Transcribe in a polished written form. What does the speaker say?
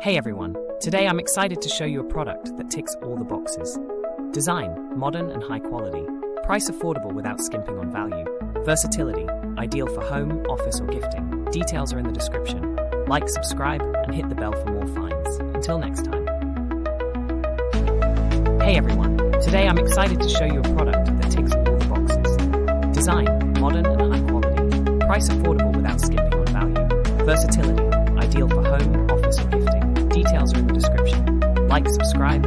Hey everyone, today I'm excited to show you a product that ticks all the boxes. Design, modern and high quality. Price affordable without skimping on value. Versatility, ideal for home, office or gifting. Details are in the description. Like, subscribe and hit the bell for more finds. Until next time. Hey everyone, today I'm excited to show you a product that ticks all the boxes. Design, modern and high quality. Price affordable without skimping on value. Versatility, ideal for home, office or gifting. Details are in the description. Like, subscribe